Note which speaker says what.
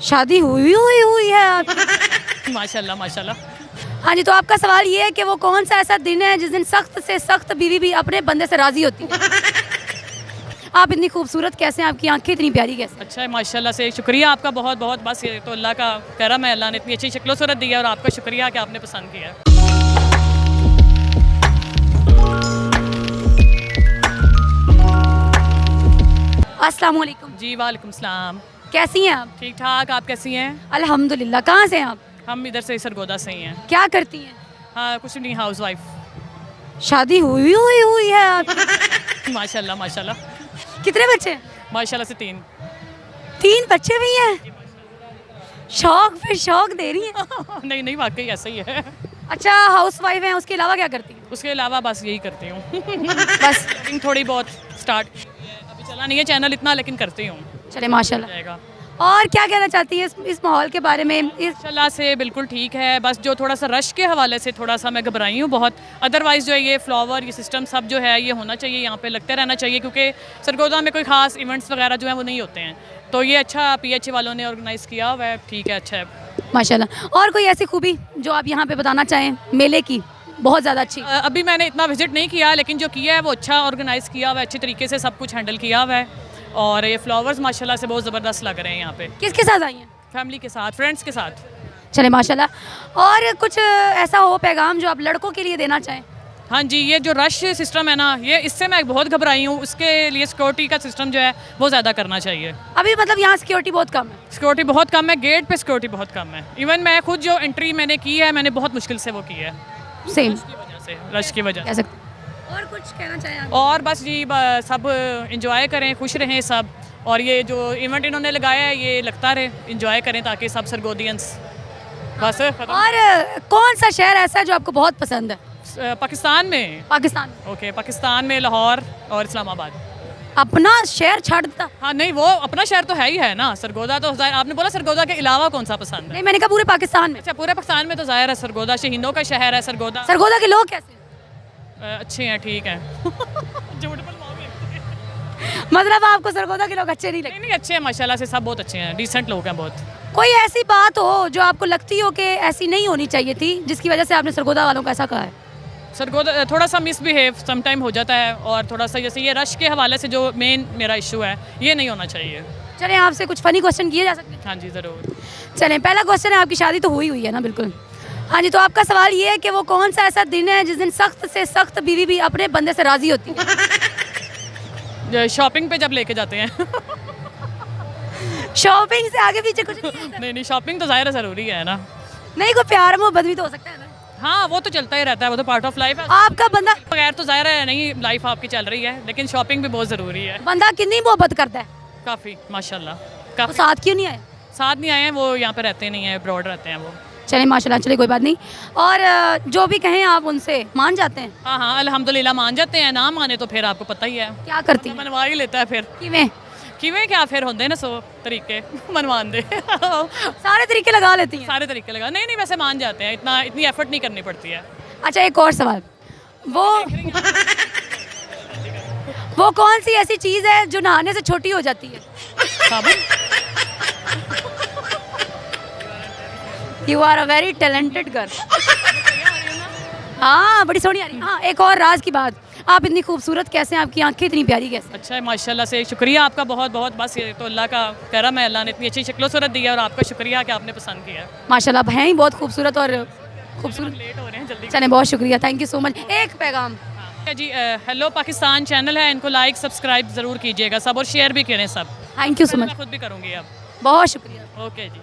Speaker 1: शादी हुई है आपकी?
Speaker 2: माशाल्लाह माशाल्लाह।
Speaker 1: हाँ जी, तो आपका सवाल ये है कि वो कौन सा ऐसा दिन है जिस दिन सख्त से सख्त बीवी भी अपने बंदे से राजी होती है? आप इतनी खूबसूरत कैसे हैं, आपकी आंखें इतनी प्यारी कैसे?
Speaker 2: अच्छा है माशाल्लाह से, शुक्रिया आपका बहुत बहुत। बस ये तो अल्लाह का करम है, अल्लाह ने इतनी अच्छी शक्ल सूरत दी है और आपका शुक्रिया कि आपने पसंद किया।
Speaker 1: अस्सलाम वालेकुम।
Speaker 2: जी वालेकुम सलाम।
Speaker 1: कैसी हैं आप?
Speaker 2: ठीक ठाक, आप कैसी हैं?
Speaker 1: अल्हम्दुलिल्लाह। कहाँ से हैं आप?
Speaker 2: हम इधर से सरगोदा से ही हैं।
Speaker 1: क्या करती हैं?
Speaker 2: हाँ कुछ नहीं, हाउस वाइफ।
Speaker 1: शादी हुई है आपकी?
Speaker 2: माशाल्लाह माशाल्लाह।
Speaker 1: कितने बच्चे हैं?
Speaker 2: माशाल्लाह से 3।
Speaker 1: 3 बच्चे भी हैं? शौक पे शौक दे रही हैं।
Speaker 2: नहीं नहीं, वाकई ऐसा ही है।
Speaker 1: अच्छा, हाउस वाइफ हैं, उसके अलावा क्या करती हैं?
Speaker 2: उसके अलावा बस यही करती हूँ।
Speaker 1: बस।
Speaker 2: थोड़ी बहुत स्टार्ट, अभी चला नहीं है चैनल इतना, लेकिन करती हूँ।
Speaker 1: चले माशाल्लाह।
Speaker 2: जाएगा।
Speaker 1: और क्या कहना चाहती है इस माहौल के बारे में?
Speaker 2: माशाल्लाह से बिल्कुल ठीक है, बस जो थोड़ा सा रश के हवाले से थोड़ा सा मैं घबराई हूँ बहुत। अदरवाइज़ जो है ये फ्लावर, ये सिस्टम सब जो है ये होना चाहिए, यहाँ पे लगते रहना चाहिए, क्योंकि सरगोदा में कोई ख़ास इवेंट्स वगैरह जो है वो नहीं होते हैं। तो ये अच्छा PH वालों ने ऑर्गेनाइज़ किया हुआ है, ठीक है, अच्छा है
Speaker 1: माशाल्लाह। और कोई ऐसी खूबी जो आप यहाँ पे बताना चाहें मेले की, बहुत ज़्यादा अच्छी?
Speaker 2: अभी मैंने इतना विजिट नहीं किया, लेकिन जो किया है वो अच्छा ऑर्गेनाइज़ किया हुआ है, अच्छे तरीके से सब कुछ हैंडल किया हुआ है। और ये फ्लावर्स माशाल्लाह से बहुत ज़बरदस्त लग रहे हैं यहाँ पे।
Speaker 1: किसके साथ आई हैं?
Speaker 2: फैमिली के साथ, फ्रेंड्स के साथ।
Speaker 1: चले माशाल्लाह। और कुछ ऐसा हो पैगाम जो आप लड़कों के लिए देना चाहें?
Speaker 2: हाँ जी, ये जो रश सिस्टम है ना, ये इससे मैं बहुत घबराई हूँ। उसके लिए सिक्योरिटी का सिस्टम जो है वो ज़्यादा करना चाहिए।
Speaker 1: अभी मतलब यहाँ सिक्योरिटी बहुत कम है?
Speaker 2: सिक्योरिटी बहुत कम है, गेट पे सिक्योरिटी बहुत कम है। इवन मैं खुद जो एंट्री मैंने की है, मैंने बहुत मुश्किल से वो की है,
Speaker 1: सेम
Speaker 2: रश की वजह
Speaker 1: कह
Speaker 2: से।
Speaker 1: सकते। और कुछ कहना चाहें आप?
Speaker 2: और बस जी सब इंजॉय करें, खुश रहें सब। और ये जो इवेंट इन्होंने लगाया है ये लगता रहे, इंजॉय करें ताकि सब सरगोदियंस बस खत्म।
Speaker 1: और कौन सा शहर ऐसा है जो आपको बहुत पसंद है?
Speaker 2: पाकिस्तान में?
Speaker 1: पाकिस्तान में।
Speaker 2: ओके, पाकिस्तान में लाहौर और इस्लामाबाद।
Speaker 1: अपना शहर छाड़ देता?
Speaker 2: हाँ नहीं, वो अपना शहर तो है ही है ना। सरगोदा तो आपने बोला, सरगोदा के अलावा कौन सा पसंद है?
Speaker 1: नहीं, मैंने कहा पूरे पाकिस्तान में।
Speaker 2: अच्छा, पूरे पाकिस्तान में तो ज़ाहिर है सरगोदा शहीदों का शहर है। सरगोदा
Speaker 1: सरगोदा के लोग कैसे हैं?
Speaker 2: अच्छे हैं, ठीक हैं। झूठ बोलवाओगे?
Speaker 1: मतलब आपको सरगोदा के लोग अच्छे नहीं लगते?
Speaker 2: नहीं नहीं, अच्छे हैं माशाल्लाह से, सब बहुत अच्छे हैं, डिसेंट लोग हैं बहुत।
Speaker 1: कोई ऐसी बात हो जो आपको लगती हो कि ऐसी नहीं होनी चाहिए थी, जिसकी वजह से आपने सरगोदा वालों को ऐसा कहा है?
Speaker 2: सरगोदा थोड़ा सा मिसबिहेव समटाइम हो जाता है, और थोड़ा सा जैसे ये रश के हवाले से जो मेन मेरा इशू है, ये नहीं होना चाहिए।
Speaker 1: चलें, आपसे कुछ फ़नी क्वेश्चन किए जा सकते हैं?
Speaker 2: हाँ जी ज़रूर।
Speaker 1: चलें, पहला क्वेश्चन है, आपकी शादी तो हुई है ना? बिल्कुल। हाँ जी, तो आपका सवाल ये है कि वो कौन सा ऐसा दिन है जिस दिन सख्त से सख्त बीवी भी अपने बंदे से राज़ी होती है?
Speaker 2: शॉपिंग पे जब लेके जाते हैं।
Speaker 1: शॉपिंग से आगे पीछे कुछ नहीं है?
Speaker 2: नहीं नहीं, शॉपिंग तो ज़ाहिर ज़रूरी है ना।
Speaker 1: नहीं, कोई प्यार मोहब्बत भी तो हो सकता है ना?
Speaker 2: हाँ वो तो चलता ही रहता है, वो तो पार्ट ऑफ लाइफ है।
Speaker 1: आपका बंदा
Speaker 2: बगैर तो ज़ाहिर है नहीं लाइफ आपकी चल रही है, लेकिन शॉपिंग भी बहुत ज़रूरी है।
Speaker 1: बंदा कितनी मोहब्बत करता है?
Speaker 2: काफ़ी माशाल्लाह,
Speaker 1: वो
Speaker 2: काफ़ी।
Speaker 1: साथ क्यों नहीं आए?
Speaker 2: साथ नहीं आए हैं, वो यहाँ पे रहते नहीं हैं, अब्रॉड रहते हैं वो।
Speaker 1: चलें माशाल्लाह, चलिए कोई बात नहीं। और जो भी कहें आप उनसे मान जाते हैं?
Speaker 2: हाँ हाँ अल्हम्दुलिल्लाह मान जाते हैं, ना माने तो फिर आपको पता ही है,
Speaker 1: क्या करती हैं?
Speaker 2: मनवा ही लेता है फिर।
Speaker 1: किवें?
Speaker 2: किवें क्या, फिर होंगे ना 100 तरीके मनवान दे।
Speaker 1: सारे तरीके लगा लेती हैं?
Speaker 2: सारे तरीके लगा, नहीं नहीं वैसे मान जाते हैं, इतनी एफर्ट नहीं करनी पड़ती है।
Speaker 1: अच्छा, एक और सवाल, वो कौन सी ऐसी चीज़ है जो नहाने से छोटी हो जाती है?
Speaker 2: साबुन।
Speaker 1: You are a very talented girl. हाँ, बड़ी सोहनी आ रही है। हाँ, एक और राज की बात, आप इतनी खूबसूरत कैसे हैं, आपकी आंखें इतनी प्यारी कैसे?
Speaker 2: अच्छा है माशाल्लाह से, शुक्रिया आपका बहुत बहुत। बस ये तो अल्लाह का करम है, अल्लाह ने इतनी अच्छी शक्ल सूरत दी है और आपका शुक्रिया कि आपने पसंद किया।
Speaker 1: माशाल्लाह हैं ही बहुत खूबसूरत और खूबसूरत।
Speaker 2: लेट हो रहे हैं, जल्दी।
Speaker 1: चलें, बहुत शुक्रिया, थैंक यू सो मच। एक पैगाम।
Speaker 2: हाँ जी, हेलो पाकिस्तान चैनल है, इनको लाइक सब्सक्राइब ज़रूर कीजिएगा सब, और शेयर भी करें सब।
Speaker 1: थैंक यू सो
Speaker 2: मैं
Speaker 1: मच,
Speaker 2: खुद भी करूँगी अब।
Speaker 1: बहुत शुक्रिया।
Speaker 2: ओके जी।